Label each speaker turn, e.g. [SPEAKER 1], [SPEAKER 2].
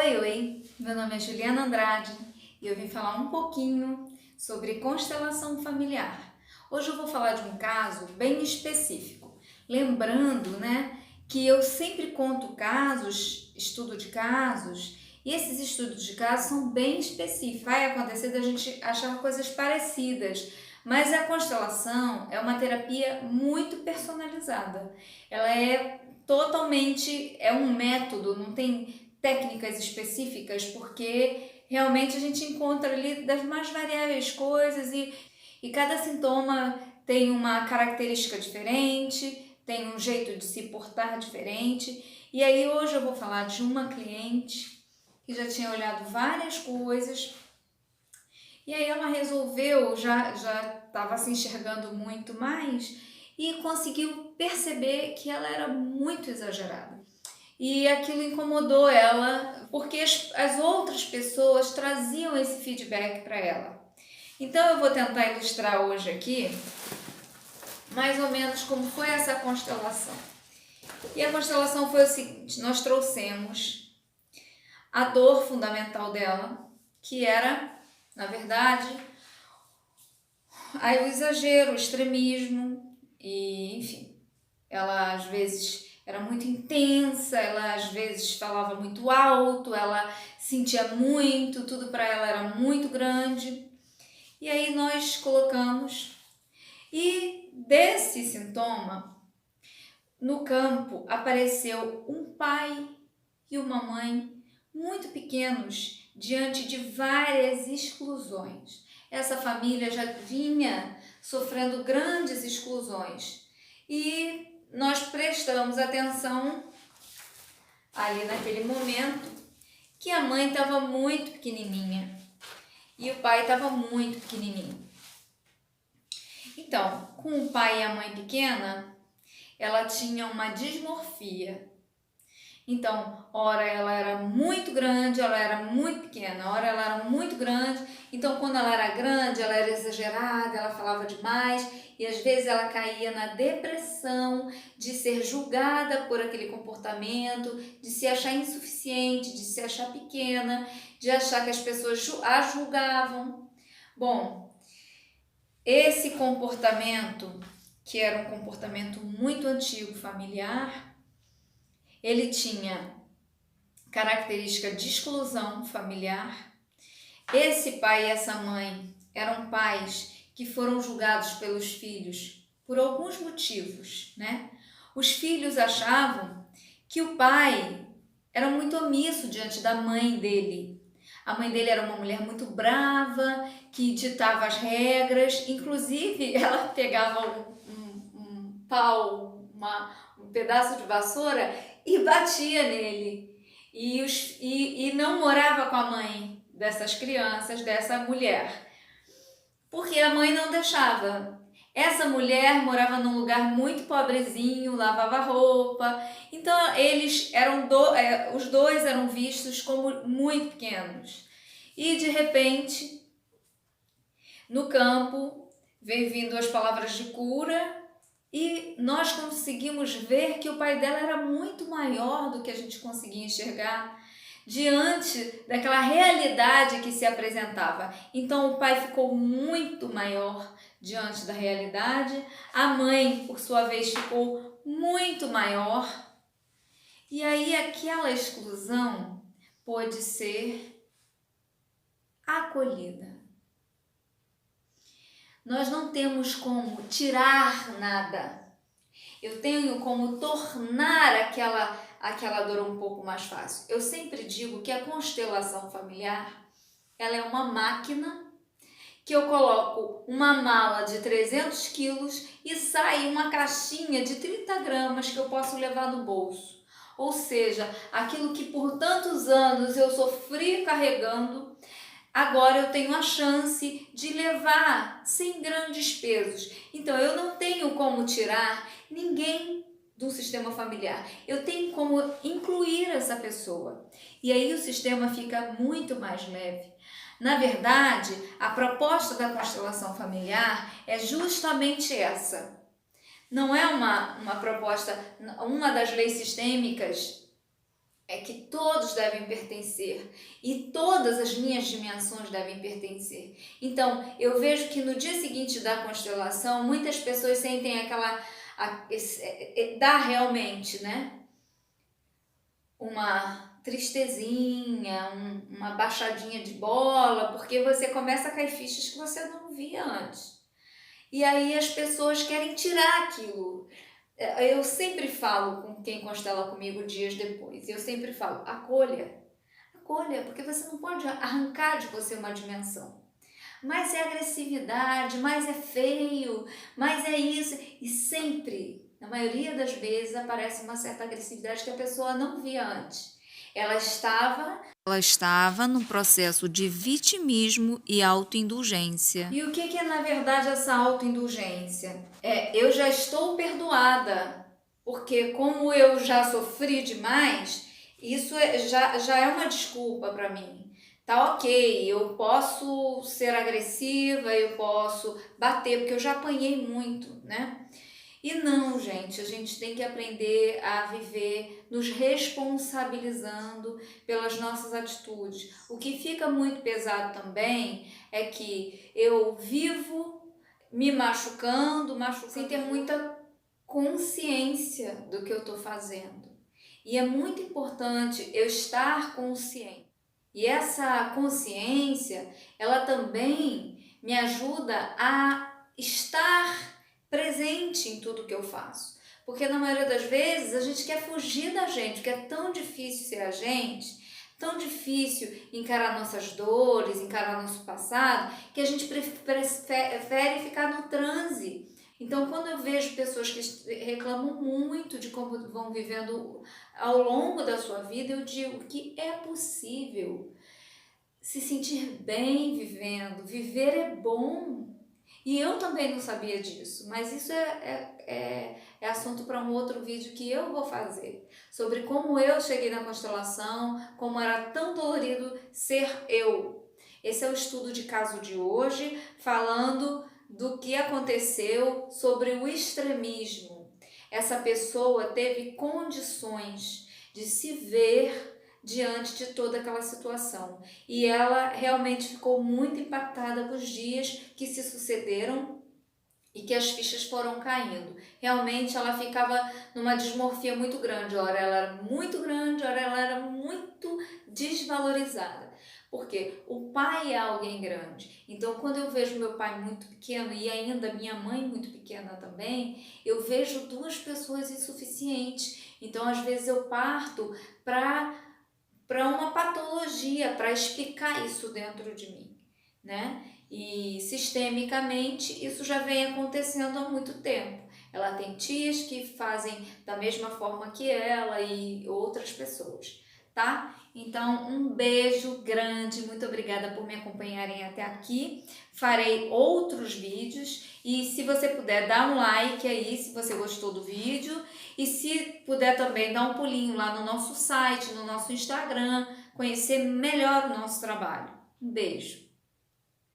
[SPEAKER 1] Oi, meu nome é Juliana Andrade e eu vim falar um pouquinho sobre constelação familiar. Hoje eu vou falar de um caso bem específico, lembrando, que eu sempre conto casos, estudo de casos, e esses estudos de casos são bem específicos. Vai acontecer da gente achar coisas parecidas, mas a constelação é uma terapia muito personalizada. Ela é totalmente, é um método, não tem técnicas específicas, porque realmente a gente encontra ali das mais variáveis coisas e cada sintoma tem uma característica diferente, tem um jeito de se portar diferente. E aí hoje eu vou falar de uma cliente que já tinha olhado várias coisas e aí ela resolveu, já estava se enxergando muito mais e conseguiu perceber que ela era muito exagerada. E aquilo incomodou ela, porque as outras pessoas traziam esse feedback para ela. Então eu vou tentar ilustrar hoje aqui, mais ou menos como foi essa constelação. E a constelação foi o seguinte: nós trouxemos a dor fundamental dela, que era, na verdade, aí o exagero, o extremismo, e enfim, ela às vezes era muito intensa, ela às vezes falava muito alto, ela sentia muito, tudo para ela era muito grande. E aí nós colocamos, e desse sintoma, no campo apareceu um pai e uma mãe muito pequenos diante de várias exclusões. Essa família já vinha sofrendo grandes exclusões e nós prestamos atenção ali naquele momento que a mãe estava muito pequenininha e o pai estava muito pequenininho. Então, com o pai e a mãe pequena, ela tinha uma dismorfia. Então, ora ela era muito grande, ela era muito pequena, ora ela era muito grande. Então, quando ela era grande, ela era exagerada, ela falava demais e às vezes ela caía na depressão de ser julgada por aquele comportamento, de se achar insuficiente, de se achar pequena, de achar que as pessoas a julgavam. Bom, esse comportamento, que era um comportamento muito antigo familiar, ele tinha característica de exclusão familiar. Esse pai e essa mãe eram pais que foram julgados pelos filhos por alguns motivos, Os filhos achavam que o pai era muito omisso diante da mãe dele. A mãe dele era uma mulher muito brava, que ditava as regras, inclusive ela pegava um pau, um pedaço de vassoura e batia nele. E não morava com a mãe dessas crianças, dessa mulher, porque a mãe não deixava. Essa mulher morava num lugar muito pobrezinho, lavava roupa, então eles eram os dois eram vistos como muito pequenos. E de repente, no campo, veio vindo as palavras de cura e nós conseguimos ver que o pai dela era muito maior do que a gente conseguia enxergar diante daquela realidade que se apresentava. Então o pai ficou muito maior diante da realidade, a mãe, por sua vez, ficou muito maior. E aí aquela exclusão pôde ser acolhida. Nós não temos como tirar nada. Eu tenho como tornar aquela dor um pouco mais fácil. Eu sempre digo que a constelação familiar, ela é uma máquina que eu coloco uma mala de 300 quilos e sai uma caixinha de 30 gramas que eu posso levar no bolso. Ou seja, aquilo que por tantos anos eu sofri carregando, agora eu tenho a chance de levar sem grandes pesos. Então eu não tenho como tirar ninguém do sistema familiar. Eu tenho como incluir essa pessoa. E aí o sistema fica muito mais leve. Na verdade, a proposta da constelação familiar é justamente essa. Não é uma proposta, uma das leis sistêmicas é que todos devem pertencer e todas as minhas dimensões devem pertencer. Então, eu vejo que no dia seguinte da constelação, muitas pessoas sentem dá realmente, né? Uma tristezinha, uma baixadinha de bola, porque você começa a cair fichas que você não via antes. E aí as pessoas querem tirar aquilo. Eu sempre falo com quem constela comigo dias depois, eu sempre falo, acolha, porque você não pode arrancar de você uma dimensão. Mas é agressividade, mas é feio, mas é isso. E sempre, na maioria das vezes, aparece uma certa agressividade que a pessoa não via antes. Ela estava no processo de vitimismo e autoindulgência. E o que é, na verdade, essa autoindulgência? Eu já estou perdoada, porque como eu já sofri demais, isso já é uma desculpa para mim. Tá ok, eu posso ser agressiva, eu posso bater, porque eu já apanhei muito, né? E não, gente, a gente tem que aprender a viver nos responsabilizando pelas nossas atitudes. O que fica muito pesado também é que eu vivo me machucando, sem ter muita consciência do que eu estou fazendo. E é muito importante eu estar consciente. E essa consciência, ela também me ajuda a estar presente em tudo que eu faço. Porque na maioria das vezes a gente quer fugir da gente, porque é tão difícil ser a gente, tão difícil encarar nossas dores, encarar nosso passado, que a gente prefere ficar no transe. Então, quando eu vejo pessoas que reclamam muito de como vão vivendo ao longo da sua vida, eu digo que é possível se sentir bem vivendo. Viver é bom. E eu também não sabia disso, mas isso é assunto para um outro vídeo que eu vou fazer, sobre como eu cheguei na constelação, como era tão dolorido ser eu. Esse é o estudo de caso de hoje, falando do que aconteceu sobre o extremismo. Essa pessoa teve condições de se ver diante de toda aquela situação. E ela realmente ficou muito impactada com os dias que se sucederam e que as fichas foram caindo. Realmente ela ficava numa dismorfia muito grande. Ora ela era muito grande, ora ela era muito desvalorizada. Porque o pai é alguém grande. Então, quando eu vejo meu pai muito pequeno e ainda minha mãe muito pequena também, eu vejo duas pessoas insuficientes. Então, às vezes eu parto para uma patologia, para explicar isso dentro de mim, né? E sistemicamente isso já vem acontecendo há muito tempo. Ela tem tias que fazem da mesma forma que ela e outras pessoas, tá? Então, um beijo grande, muito obrigada por me acompanharem até aqui. Farei outros vídeos e se você puder dar um like aí, se você gostou do vídeo, e se puder também dar um pulinho lá no nosso site, no nosso Instagram, conhecer melhor o nosso trabalho. Um beijo!